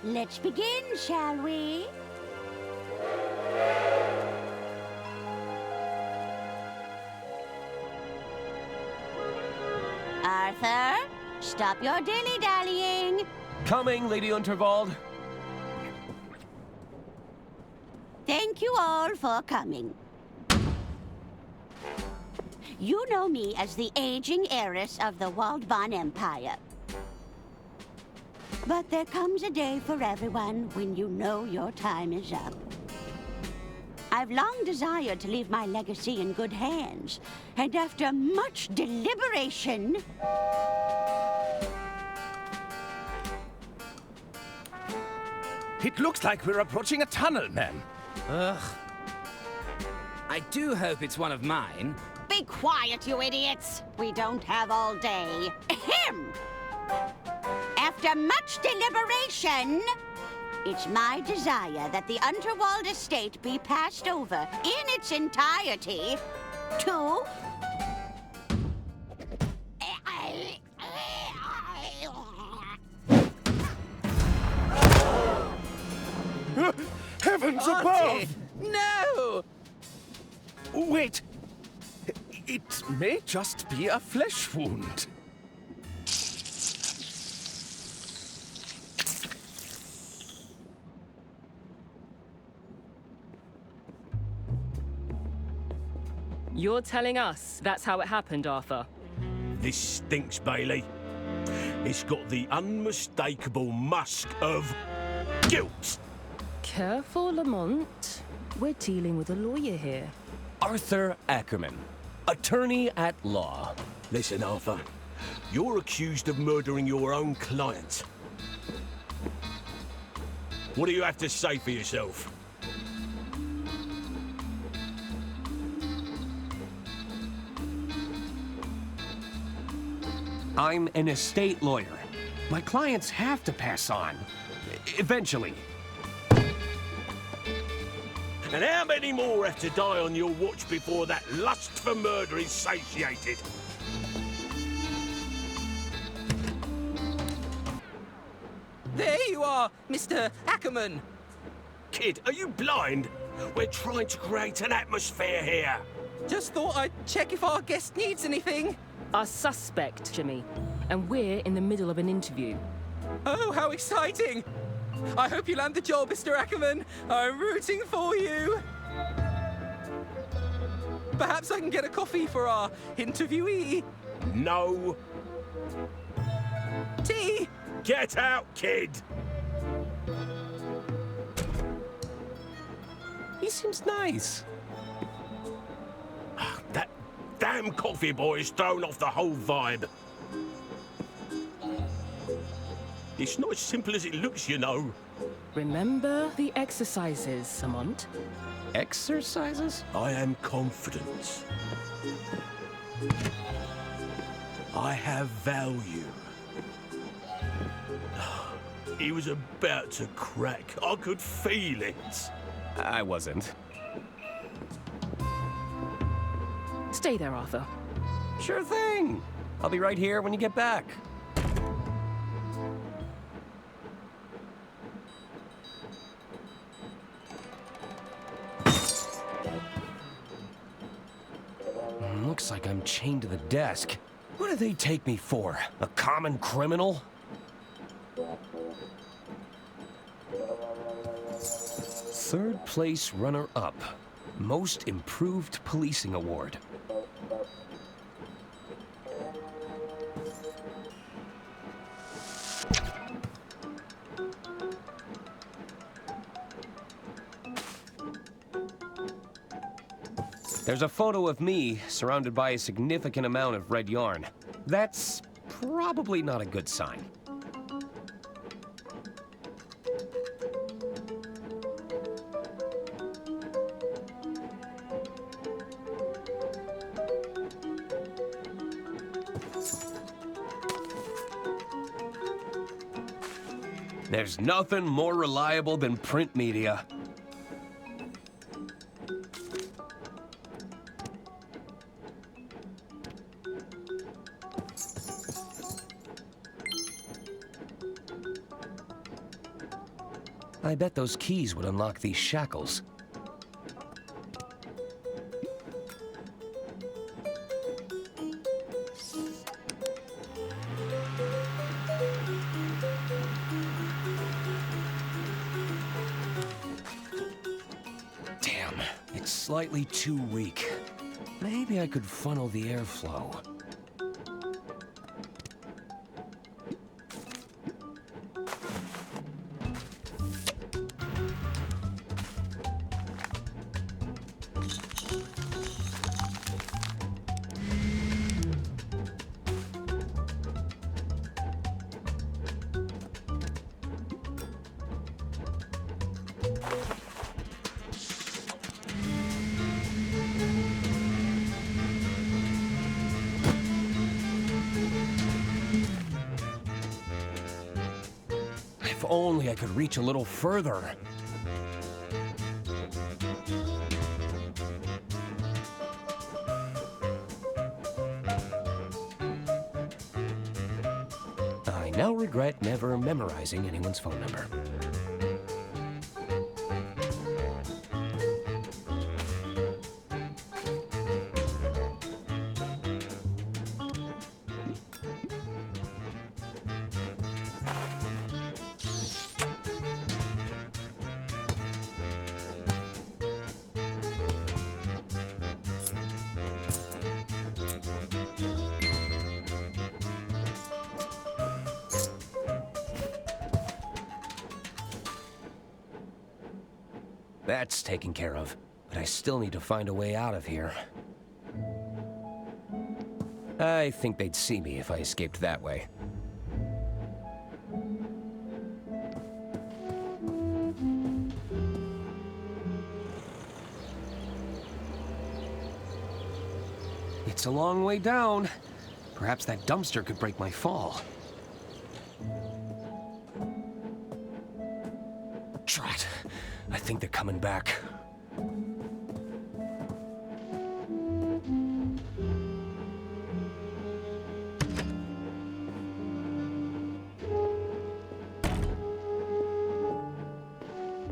Let's begin, shall we? Arthur, stop your dilly-dallying. Coming, Lady Unterwald. Thank you all for coming. You know me as the aging heiress of the Waldbahn Empire. But there comes a day for everyone when you know your time is up. I've long desired to leave my legacy in good hands, and after much deliberation... It looks like we're approaching a tunnel, ma'am. Ugh. I do hope it's one of mine. Be quiet, you idiots! We don't have all day. Ahem! After much deliberation, it's my desire that the Unterwald estate be passed over in its entirety to... Heavens Artie! above! No! Wait. It may just be a flesh wound. You're telling us that's how it happened, Arthur? This stinks, Bailey. It's got the unmistakable musk of guilt. Careful, Lamont. We're dealing with a lawyer here. Arthur Ackerman, attorney at law. Listen, Arthur. You're accused of murdering your own client. What do you have to say for yourself? I'm an estate lawyer. My clients have to pass on. Eventually. And how many more have to die on your watch before that lust for murder is satiated? There you are, Mr. Ackerman. Kid, are you blind? We're trying to create an atmosphere here. Just thought I'd check if our guest needs anything. Our suspect, Jimmy. And we're in the middle of an interview. Oh, how exciting! I hope you land the job, Mr. Ackerman. I'm rooting for you. Perhaps I can get a coffee for our interviewee. No. Tea? Get out, kid! He seems nice. That damn coffee boy has thrown off the whole vibe. It's not as simple as it looks, you know. Remember the exercises, Lamont. Exercises? I am confident. I have value. He was about to crack. I could feel it. I wasn't. Stay there, Arthur. Sure thing. I'll be right here when you get back. Looks like I'm chained to the desk. What do they take me for? A common criminal? Third place runner-up. Most Improved Policing Award. There's a photo of me surrounded by a significant amount of red yarn. That's probably not a good sign. There's nothing more reliable than print media. I bet those keys would unlock these shackles. Damn, it's slightly too weak. Maybe I could funnel the airflow. If only I could reach a little further. I now regret never memorizing anyone's phone number. That's taken care of, but I still need to find a way out of here. I think they'd see me if I escaped that way. It's a long way down. Perhaps that dumpster could break my fall. Drat. I think they're coming back.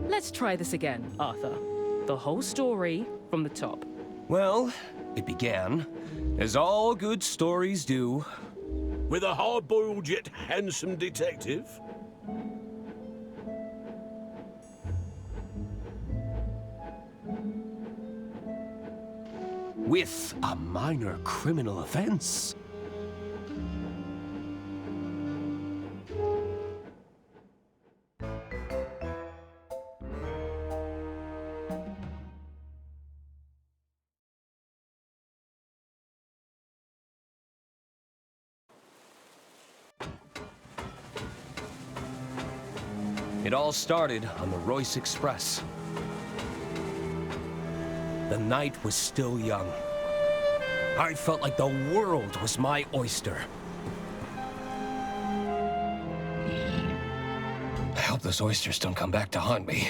Let's try this again, Arthur. The whole story from the top. Well, it began, as all good stories do. With a hard-boiled yet handsome detective? With a minor criminal offense. It all started on the Royce Express. The night was still young. I felt like the world was my oyster. I hope those oysters don't come back to haunt me.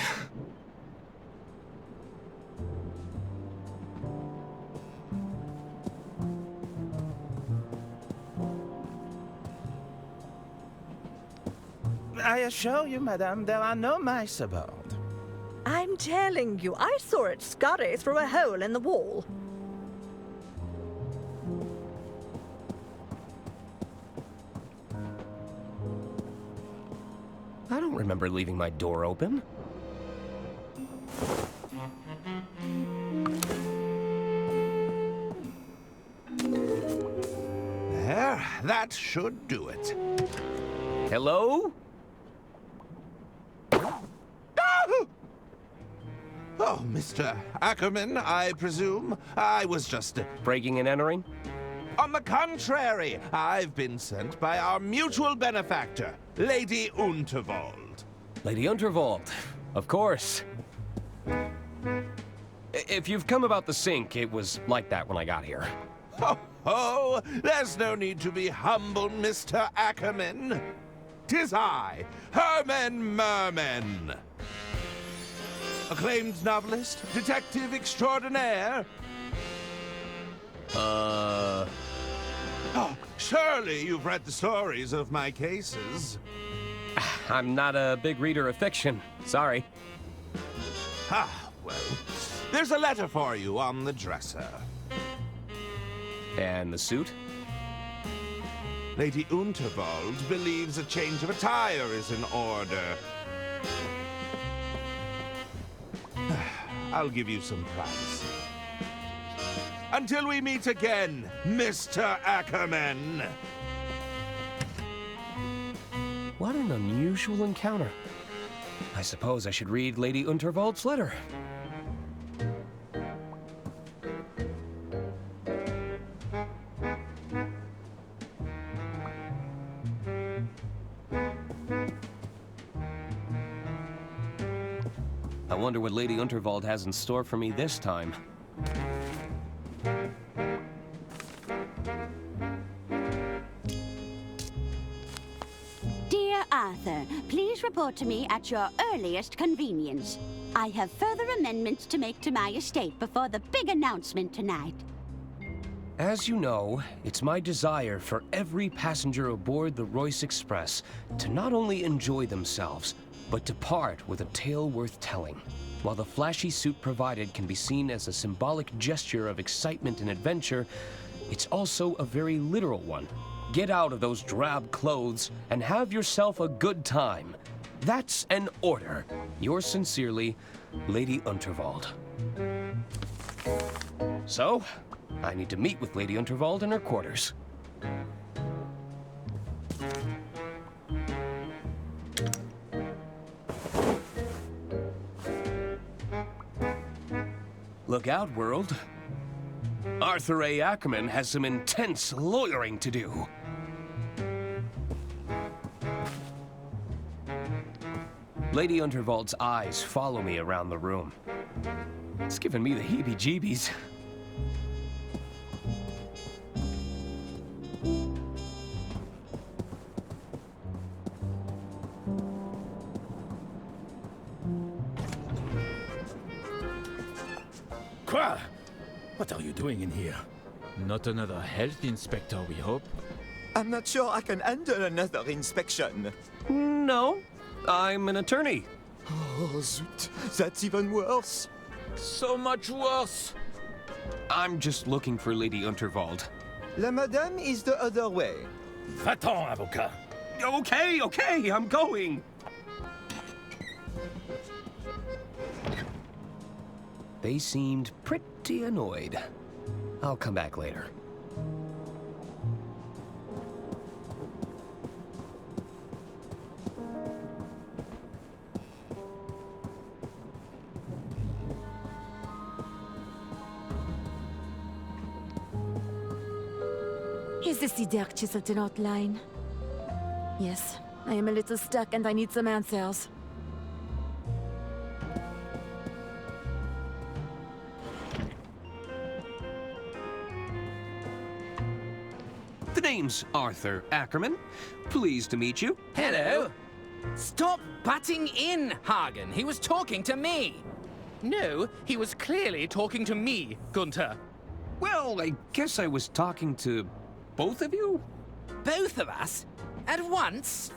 I assure you, madame, there are no mice aboard. I'm telling you, I saw it scurry through a hole in the wall. I don't remember leaving my door open. There, that should do it. Hello? Oh, Mr. Ackerman, I presume. I was just... Breaking and entering? On the contrary, I've been sent by our mutual benefactor, Lady Unterwald. Lady Unterwald, of course. If you've come about the sink, it was like that when I got here. Oh, there's no need to be humble, Mr. Ackerman. 'Tis I, Herman Merman. Acclaimed novelist, detective extraordinaire. Oh, surely you've read the stories of my cases. I'm not a big reader of fiction. Sorry. Ah, well, there's a letter for you on the dresser. And the suit? Lady Unterwald believes a change of attire is in order. I'll give you some privacy. Until we meet again, Mr. Ackerman. What an unusual encounter. I suppose I should read Lady Unterwald's letter. I wonder what Lady Unterwald has in store for me this time. Dear Arthur, please report to me at your earliest convenience. I have further amendments to make to my estate before the big announcement tonight. As you know, it's my desire for every passenger aboard the Royce Express to not only enjoy themselves, but to part with a tale worth telling. While the flashy suit provided can be seen as a symbolic gesture of excitement and adventure, it's also a very literal one. Get out of those drab clothes and have yourself a good time. That's an order. Yours sincerely, Lady Unterwald. So, I need to meet with Lady Unterwald in her quarters. Look out, world. Arthur A. Ackerman has some intense lawyering to do. Lady Unterwald's eyes follow me around the room. It's giving me the heebie-jeebies. Quoi? What are you doing in here? Not another health inspector, we hope. I'm not sure I can handle another inspection. No, I'm an attorney. Oh, zut. That's even worse. So much worse! I'm just looking for Lady Unterwald. La madame is the other way. Va-t'en, avocat. Okay, I'm going. They seemed pretty annoyed. I'll come back later. Is this the dark Chiselton outline? Yes, I am a little stuck and I need some answers. The name's Arthur Ackerman. Pleased to meet you. Hello. Stop butting in, Hagen. He was talking to me. No, he was clearly talking to me, Gunter. Well, I guess I was talking to both of you? Both of us? At once?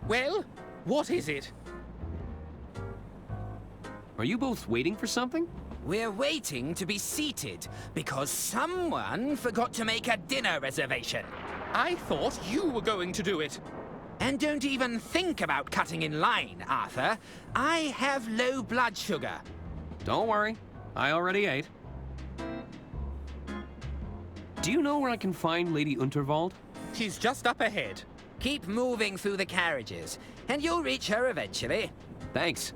Well, what is it? Are you both waiting for something? We're waiting to be seated because someone forgot to make a dinner reservation. I thought you were going to do it. And don't even think about cutting in line, Arthur. I have low blood sugar. Don't worry, I already ate. Do you know where I can find Lady Unterwald? She's just up ahead. Keep moving through the carriages, and you'll reach her eventually. Thanks.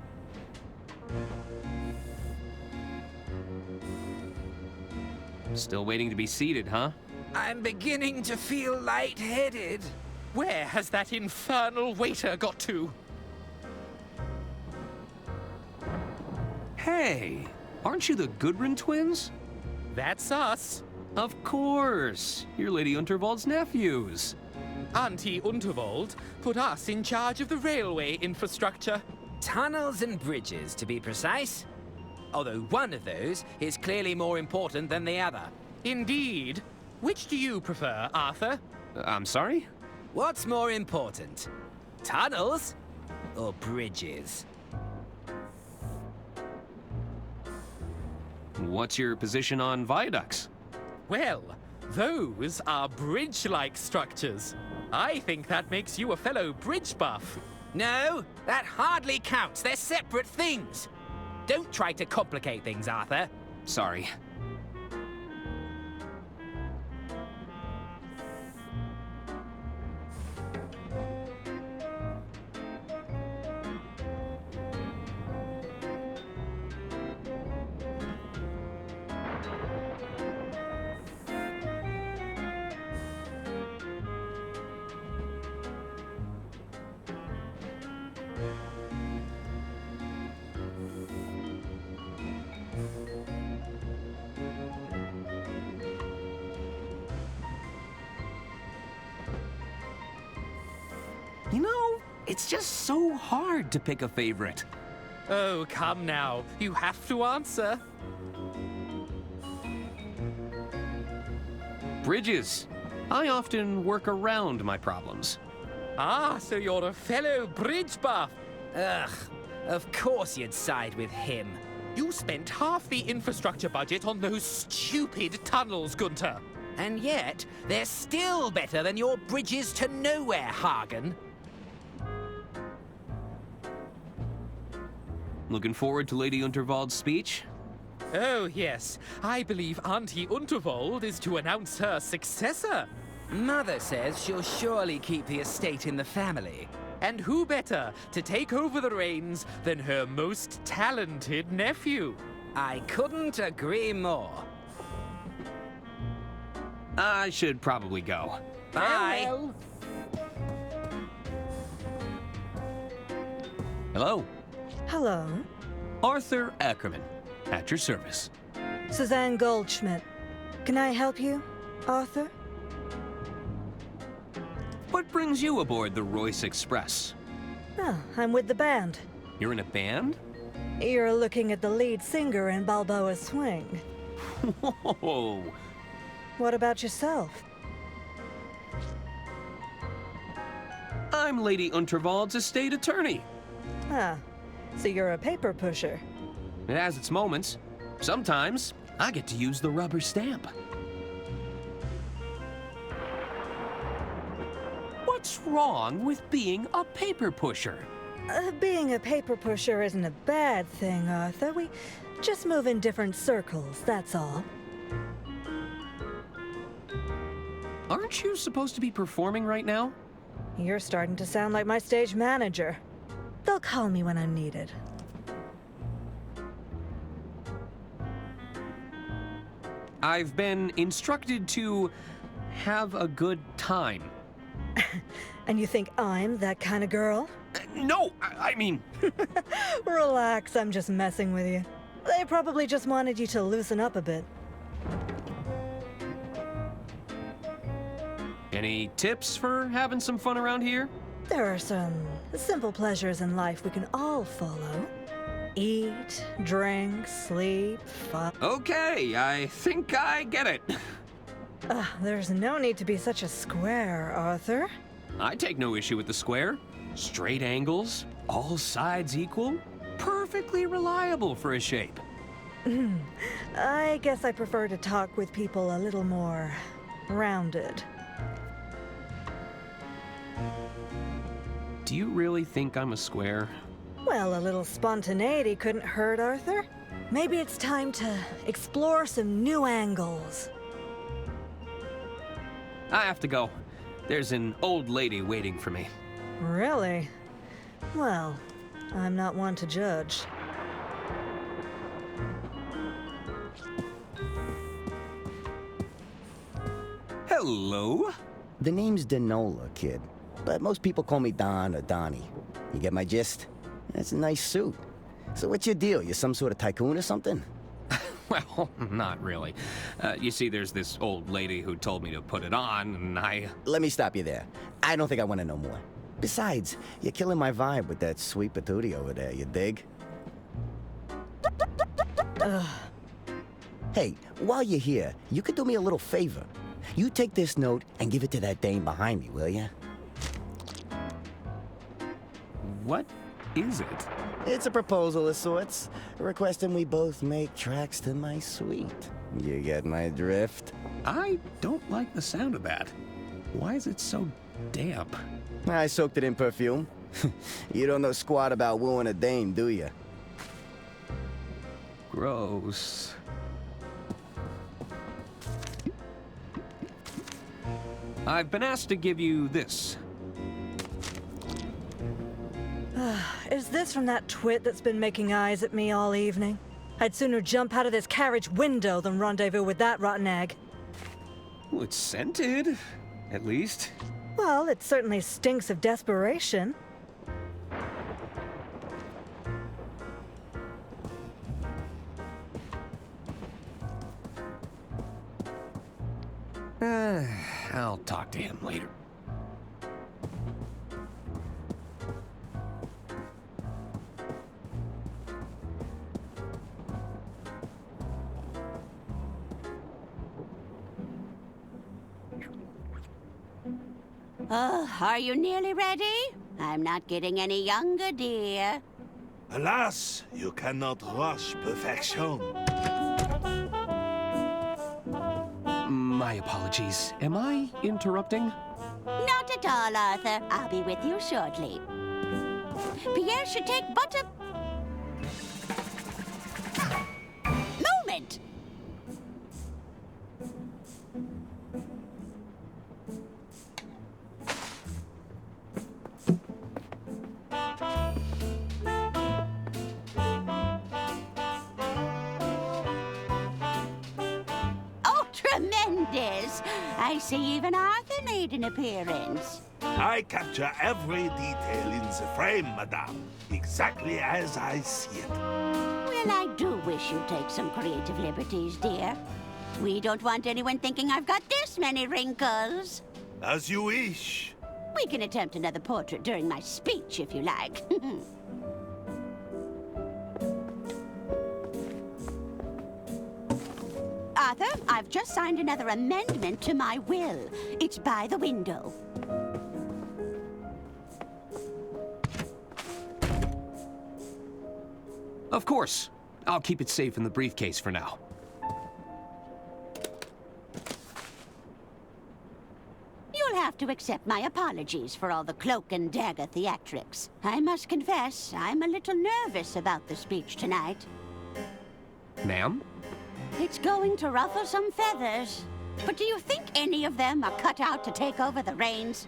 Still waiting to be seated, huh? I'm beginning to feel lightheaded. Where has that infernal waiter got to? Hey, aren't you the Goodwin twins? That's us. Of course. You're Lady Unterwald's nephews. Auntie Unterwald put us in charge of the railway infrastructure. Tunnels and bridges, to be precise. Although one of those is clearly more important than the other. Indeed. Which do you prefer, Arthur? I'm sorry? What's more important? Tunnels or bridges? What's your position on viaducts? Well, those are bridge-like structures. I think that makes you a fellow bridge buff. No, that hardly counts. They're separate things. Don't try to complicate things, Arthur. Sorry. You know, it's just so hard to pick a favorite. Oh, come now. You have to answer. Bridges. I often work around my problems. Ah, so you're a fellow bridge buff. Ugh, of course you'd side with him. You spent half the infrastructure budget on those stupid tunnels, Gunter. And yet, they're still better than your bridges to nowhere, Hagen. Looking forward to Lady Unterwald's speech? Oh, yes. I believe Auntie Unterwald is to announce her successor. Mother says she'll surely keep the estate in the family. And who better to take over the reins than her most talented nephew? I couldn't agree more. I should probably go. Bye. Farewell. Hello, Hello. Arthur Ackerman, at your service. Suzanne Goldschmidt. Can I help you, Arthur? What brings you aboard the Royce Express? Oh, I'm with the band. You're in a band? You're looking at the lead singer in Balboa Swing. Whoa! What about yourself? I'm Lady Unterwald's estate attorney. Ah, so you're a paper pusher. It has its moments. Sometimes I get to use the rubber stamp. What's wrong with being a paper pusher? Being a paper pusher isn't a bad thing, Arthur. We just move in different circles, that's all. Aren't you supposed to be performing right now? You're starting to sound like my stage manager. They'll call me when I'm needed. I've been instructed to have a good time. And you think I'm that kind of girl? No, I mean... Relax, I'm just messing with you. They probably just wanted you to loosen up a bit. Any tips for having some fun around here? There are some simple pleasures in life we can all follow. Eat, drink, sleep, fun. Okay, I think I get it. There's no need to be such a square, Arthur. I take no issue with the square. Straight angles, all sides equal, perfectly reliable for a shape. I guess I prefer to talk with people a little more rounded. Do you really think I'm a square? Well, a little spontaneity couldn't hurt, Arthur. Maybe it's time to explore some new angles. I have to go. There's an old lady waiting for me. Really? Well, I'm not one to judge. Hello? The name's Denola, kid. But most people call me Don or Donnie. You get my gist? That's a nice suit. So what's your deal? You some sort of tycoon or something? Well, not really. You see, there's this old lady who told me to put it on, and I... Let me stop you there. I don't think I want to know more. Besides, you're killing my vibe with that sweet patootie over there, you dig? Hey, while you're here, you could do me a little favor. You take this note and give it to that dame behind me, will ya? what is it? It's a proposal of sorts, requesting we both make tracks to my suite. You get my drift? I don't like the sound of that. Why is it so damp? I soaked it in perfume. You don't know squat about wooing a dame, do you? Gross. I've been asked to give you this. Is this from that twit that's been making eyes at me all evening? I'd sooner jump out of this carriage window than rendezvous with that rotten egg. Well, it's scented, at least. Well, it certainly stinks of desperation. I'll talk to him later. Oh, are you nearly ready? I'm not getting any younger, dear. Alas, you cannot rush perfection. My apologies. Am I interrupting? Not at all, Arthur. I'll be with you shortly. Pierre should take but a moment. Oh, tremendous! I see even Arthur made an appearance. I capture every detail in the frame, madame, exactly as I see it. Well, I do wish you'd take some creative liberties, dear. We don't want anyone thinking I've got this many wrinkles. As you wish. We can attempt another portrait during my speech, if you like. Arthur, I've just signed another amendment to my will. It's by the window. Of course. I'll keep it safe in the briefcase for now. You'll have to accept my apologies for all the cloak and dagger theatrics. I must confess, I'm a little nervous about the speech tonight. Ma'am? It's going to ruffle some feathers. But do you think any of them are cut out to take over the reins?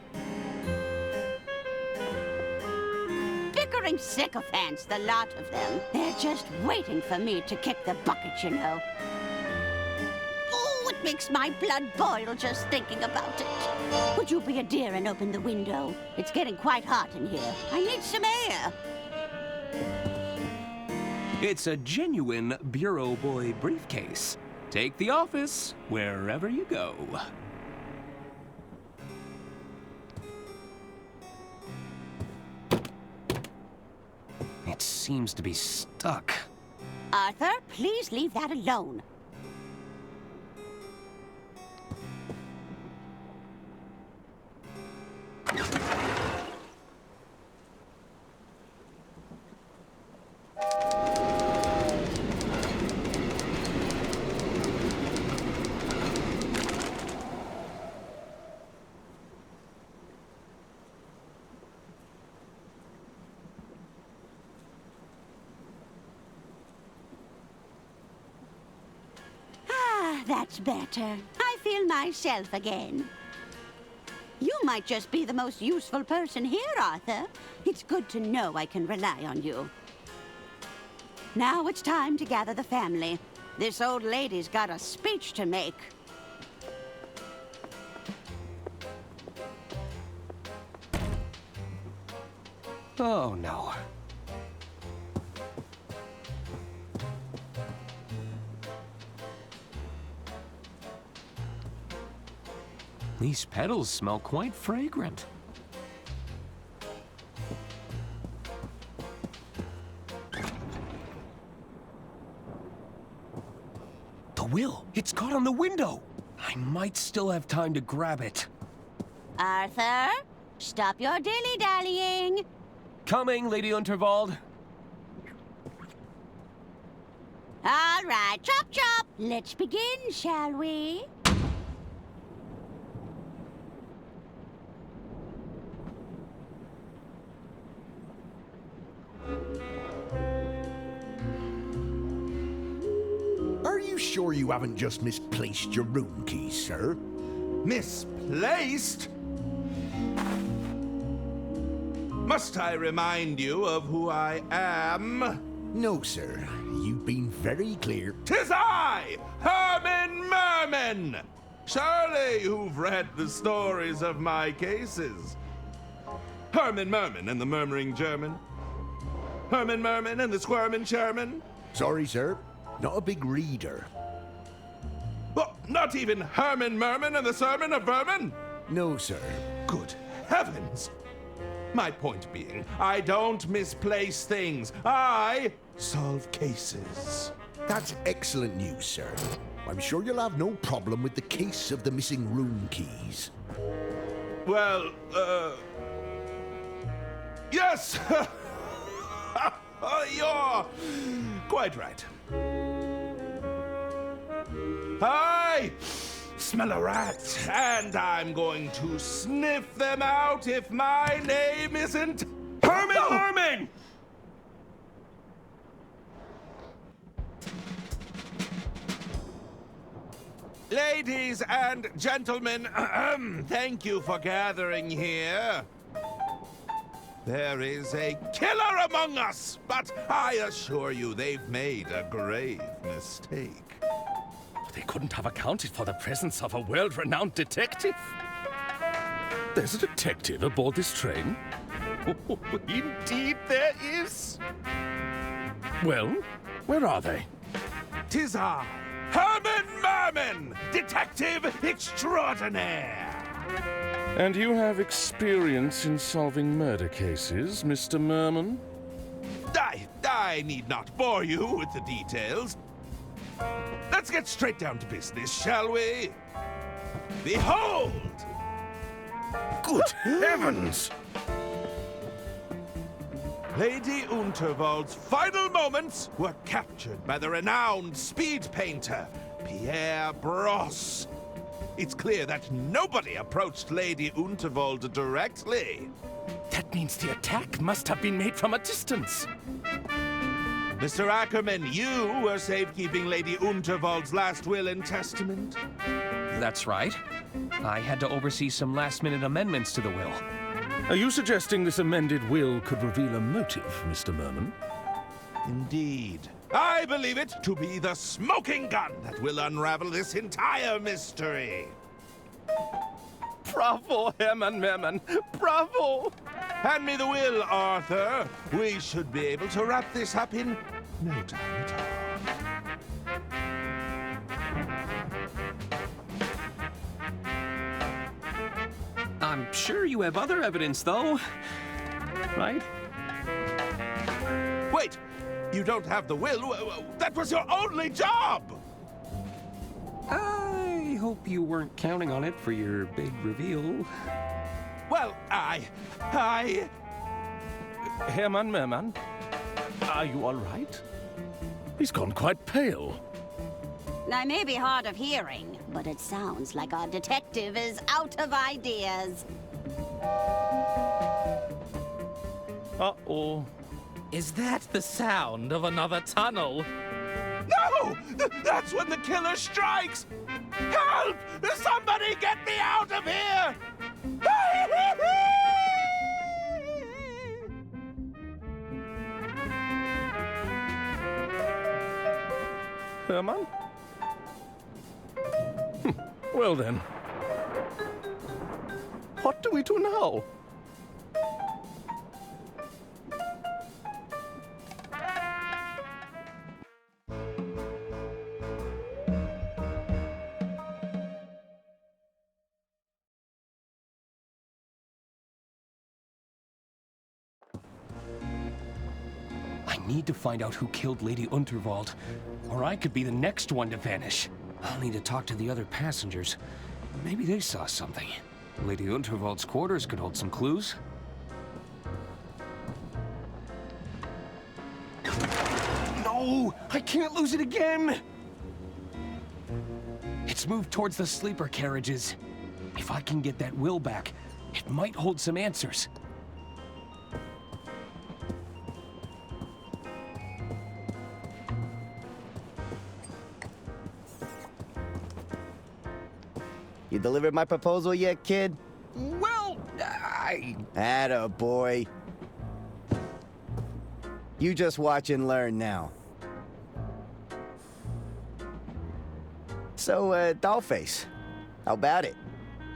Bickering sycophants, the lot of them. They're just waiting for me to kick the bucket, you know. Oh, it makes my blood boil just thinking about it. Would you be a dear and open the window? It's getting quite hot in here. I need some air. It's a genuine Bureau Boy briefcase. Take the office wherever you go. It seems to be stuck. Arthur, please leave that alone. That's better. I feel myself again. You might just be the most useful person here, Arthur. It's good to know I can rely on you. Now it's time to gather the family. This old lady's got a speech to make. Oh, no. These petals smell quite fragrant. The will! It's caught on the window! I might still have time to grab it. Arthur, stop your dilly-dallying. Coming, Lady Unterwald. All right, chop chop. Let's begin, shall we? Are you sure you haven't just misplaced your room keys, sir? Misplaced? Must I remind you of who I am? No, sir. You've been very clear. 'Tis I, Herman Merman! Surely you've read the stories of my cases. Herman Merman and the Murmuring German. Herman Merman and the Squirmin' Sherman. Sorry, sir. Not a big reader. Well, not even Herman Merman and the Sermon of Vermin? No, sir. Good heavens! My point being, I don't misplace things. I solve cases. That's excellent news, sir. I'm sure you'll have no problem with the case of the missing room keys. Well, yes! You're quite right. I smell a rat, and I'm going to sniff them out if my name isn't Herman Merman! Ladies and gentlemen, thank you for gathering here. There is a killer among us, but I assure you they've made a grave mistake. They couldn't have accounted for the presence of a world-renowned detective. There's a detective aboard this train? Oh, indeed there is. Well, where are they? 'Tis I, Herman Merman, detective extraordinaire. And you have experience in solving murder cases, Mr. Merman? I need not bore you with the details. Let's get straight down to business, shall we? Behold! Good heavens! Lady Unterwald's final moments were captured by the renowned speed painter, Pierre Brosse. It's clear that nobody approached Lady Unterwald directly. That means the attack must have been made from a distance. Mr. Ackerman, you were safekeeping Lady Unterwald's last will and testament? That's right. I had to oversee some last-minute amendments to the will. Are you suggesting this amended will could reveal a motive, Mr. Merman? Indeed. I believe it to be the smoking gun that will unravel this entire mystery. Bravo, Herman Merman! Bravo! Hand me the will, Arthur. We should be able to wrap this up in no time at all. I'm sure you have other evidence, though. Right? Wait! You don't have the will? That was your only job! I hope you weren't counting on it for your big reveal. Well, I... Herman Merman, are you all right? He's gone quite pale. I may be hard of hearing, but it sounds like our detective is out of ideas. Uh-oh. Is that the sound of another tunnel? No! That's when the killer strikes! Help! Somebody get me out of here! Herman? Well then. What do we do now? I need to find out who killed Lady Unterwald, or I could be the next one to vanish. I'll need to talk to the other passengers. Maybe they saw something. Lady Unterwald's quarters could hold some clues. No! I can't lose it again! It's moved towards the sleeper carriages. If I can get that will back, it might hold some answers. You delivered my proposal yet, kid? Well, Atta boy. You just watch and learn now. So, Dollface, how about it?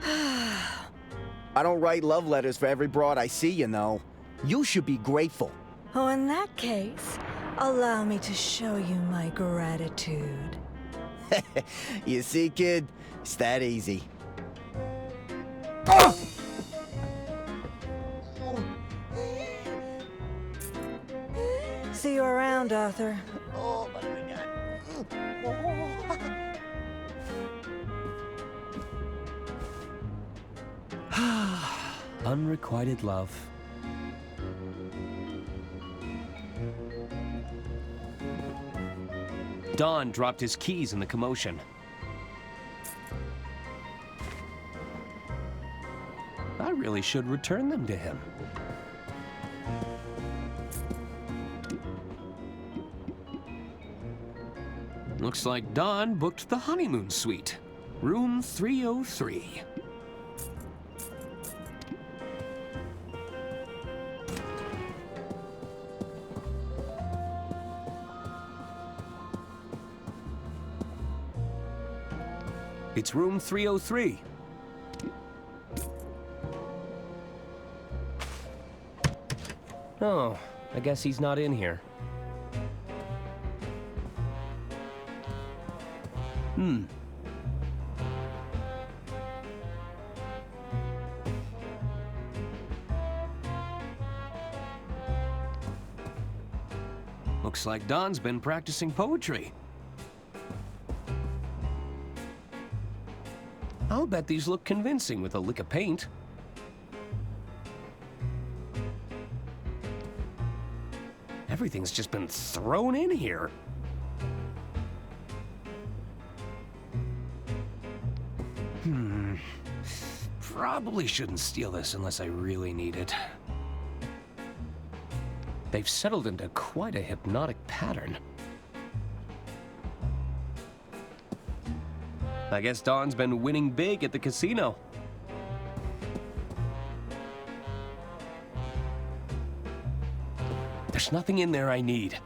I don't write love letters for every broad I see, you know. You should be grateful. Oh, in that case, allow me to show you my gratitude. You see, kid? It's that easy. See you around, Arthur. Oh, my God. Unrequited love. Don dropped his keys in the commotion. I really should return them to him. Looks like Don booked the honeymoon suite. Room 303. It's room 303. Oh, I guess he's not in here. Looks like Don's been practicing poetry. I'll bet these look convincing with a lick of paint. Everything's just been thrown in here. Probably shouldn't steal this unless I really need it. They've settled into quite a hypnotic pattern. I guess Don's been winning big at the casino. There's nothing in there I need.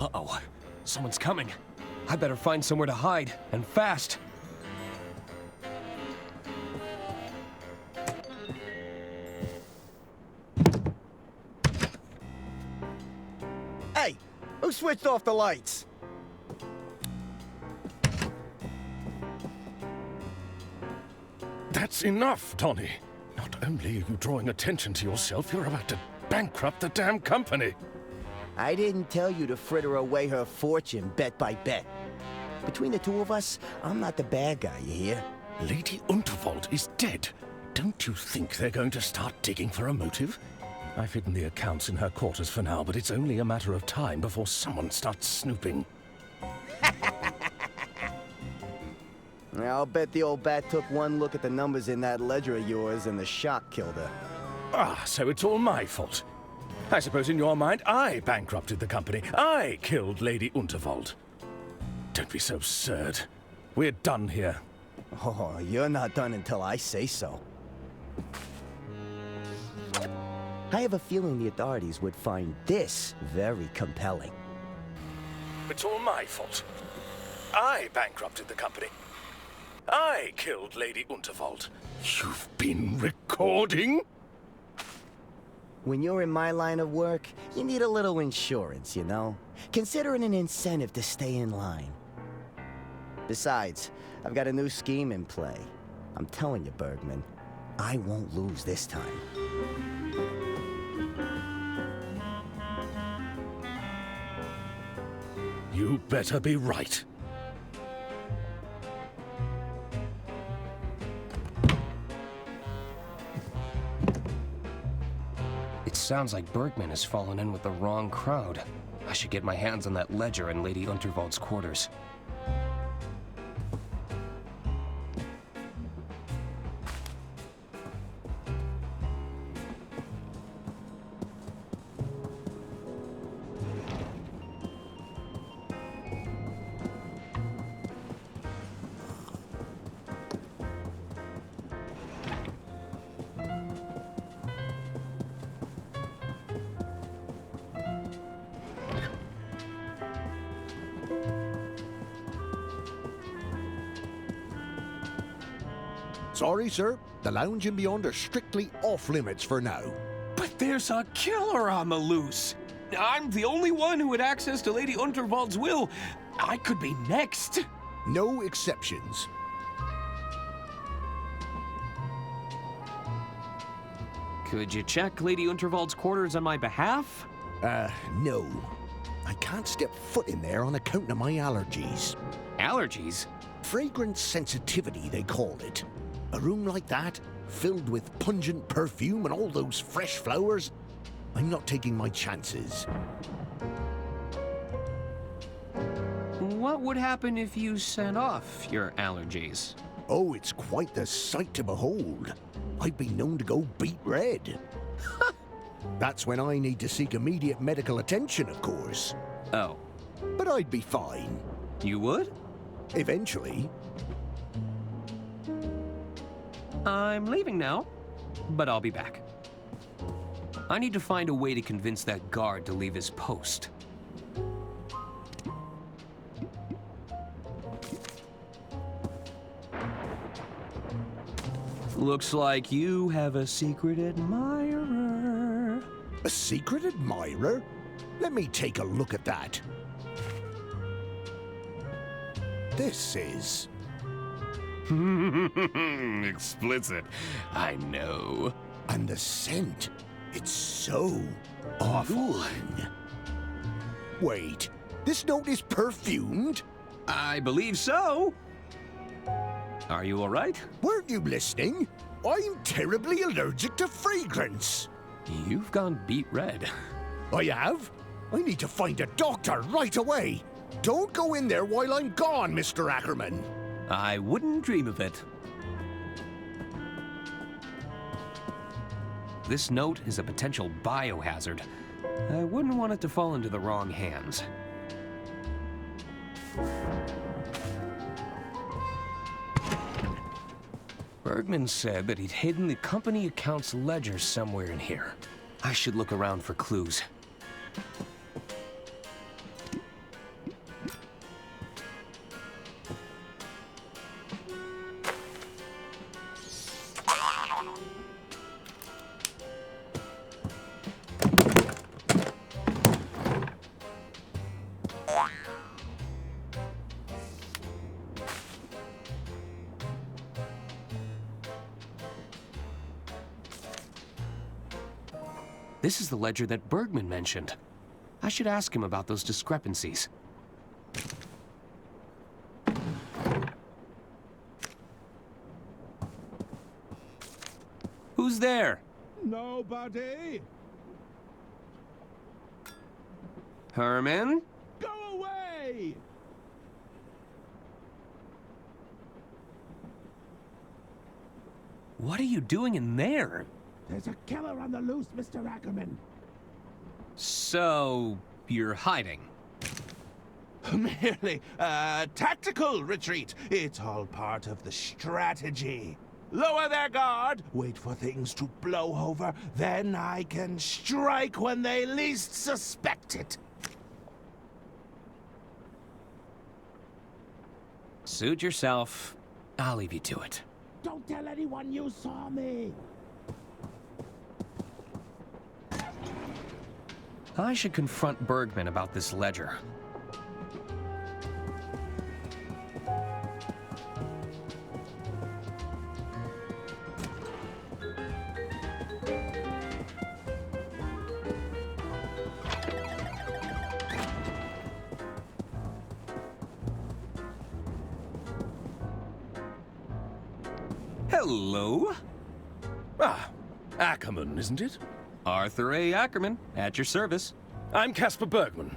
Uh-oh. Someone's coming. I better find somewhere to hide, and fast. Hey! Who switched off the lights? That's enough, Tony. Not only are you drawing attention to yourself, you're about to bankrupt the damn company. I didn't tell you to fritter away her fortune bet by bet. Between the two of us, I'm not the bad guy, you hear? Lady Unterwald is dead. Don't you think they're going to start digging for a motive? I've hidden the accounts in her quarters for now, but it's only a matter of time before someone starts snooping. I'll bet the old bat took one look at the numbers in that ledger of yours and the shock killed her. Ah, so it's all my fault. I suppose in your mind I bankrupted the company. I killed Lady Unterwald. Don't be so absurd. We're done here. Oh, you're not done until I say so. I have a feeling the authorities would find this very compelling. It's all my fault. I bankrupted the company. I killed Lady Unterwald. You've been recording? When you're in my line of work, you need a little insurance, you know? Consider it an incentive to stay in line. Besides, I've got a new scheme in play. I'm telling you, Bergman, I won't lose this time. You better be right. It sounds like Bergman has fallen in with the wrong crowd. I should get my hands on that ledger in Lady Unterwald's quarters. Sorry, sir. The lounge and beyond are strictly off limits for now. But there's a killer on the loose. I'm the only one who had access to Lady Unterwald's will. I could be next. No exceptions. Could you check Lady Unterwald's quarters on my behalf? No. I can't step foot in there on account of my allergies. Allergies? Fragrance sensitivity, they call it. A room like that, filled with pungent perfume and all those fresh flowers, I'm not taking my chances. What would happen if you sent off your allergies? Oh, it's quite the sight to behold. I've been known to go beet red. That's when I need to seek immediate medical attention, of course. Oh. But I'd be fine. You would? Eventually. I'm leaving now, but I'll be back. I need to find a way to convince that guard to leave his post. Looks like you have a secret admirer. A secret admirer? Let me take a look at that. This is... Explicit. I know. And the scent, it's so awful. Wait, this note is perfumed? I believe so. Are you all right? Weren't you listening? I'm terribly allergic to fragrance. You've gone beet red. I have? I need to find a doctor right away. Don't go in there while I'm gone, Mr. Ackerman. I wouldn't dream of it. This note is a potential biohazard. I wouldn't want it to fall into the wrong hands. Bergman said that he'd hidden the company account's ledger somewhere in here. I should look around for clues. This is the ledger that Bergman mentioned. I should ask him about those discrepancies. Who's there? Nobody. Herman? Go away! What are you doing in there? There's a killer on the loose, Mr. Ackerman. So, you're hiding? Merely a tactical retreat. It's all part of the strategy. Lower their guard, wait for things to blow over, then I can strike when they least suspect it. Suit yourself. I'll leave you to it. Don't tell anyone you saw me. I should confront Bergman about this ledger. Hello. Ah, Ackerman, isn't it? Arthur A. Ackerman, at your service. I'm Caspar Bergman,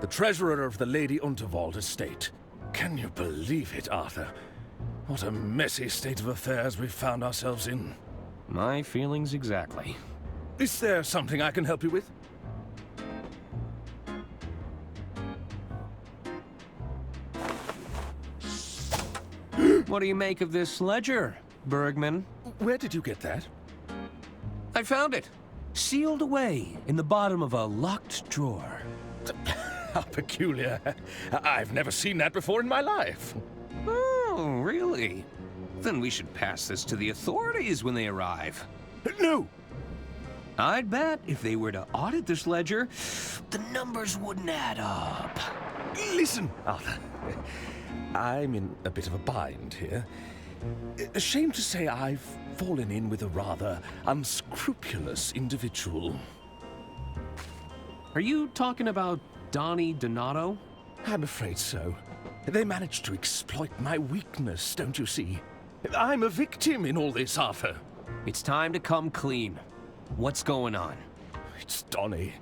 the treasurer of the Lady Unterwald estate. Can you believe it, Arthur? What a messy state of affairs we've found ourselves in. My feelings exactly. Is there something I can help you with? What do you make of this ledger, Bergman? Where did you get that? I found it. Sealed away in the bottom of a locked drawer. How peculiar. I've never seen that before in my life. Oh, really? Then we should pass this to the authorities when they arrive. No! I'd bet if they were to audit this ledger, the numbers wouldn't add up. Listen, Arthur. I'm in a bit of a bind here. Ashamed to say I've fallen in with a rather unscrupulous individual. Are you talking about Donnie Donato? I'm afraid so. They managed to exploit my weakness, don't you see? I'm a victim in all this, Arthur. It's time to come clean. What's going on? It's Donnie.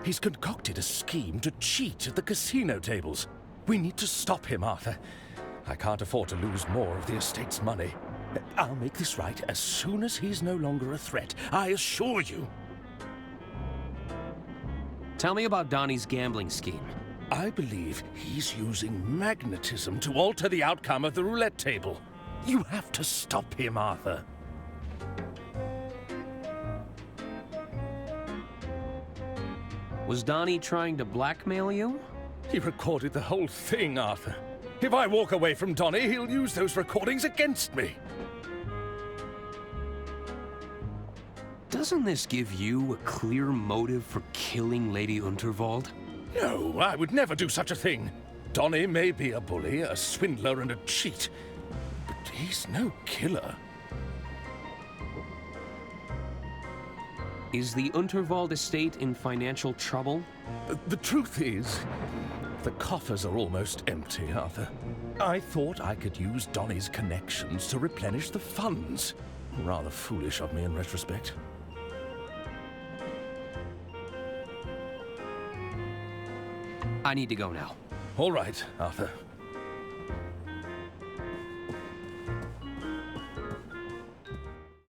He's concocted a scheme to cheat at the casino tables. We need to stop him, Arthur. I can't afford to lose more of the estate's money. I'll make this right as soon as he's no longer a threat, I assure you. Tell me about Donnie's gambling scheme. I believe he's using magnetism to alter the outcome of the roulette table. You have to stop him, Arthur. Was Donnie trying to blackmail you? He recorded the whole thing, Arthur. If I walk away from Donnie, he'll use those recordings against me. Doesn't this give you a clear motive for killing Lady Unterwald? No, I would never do such a thing. Donnie may be a bully, a swindler, and a cheat, but he's no killer. Is the Unterwald estate in financial trouble? The truth is, the coffers are almost empty, Arthur. I thought I could use Donnie's connections to replenish the funds. Rather foolish of me in retrospect. I need to go now. All right, Arthur.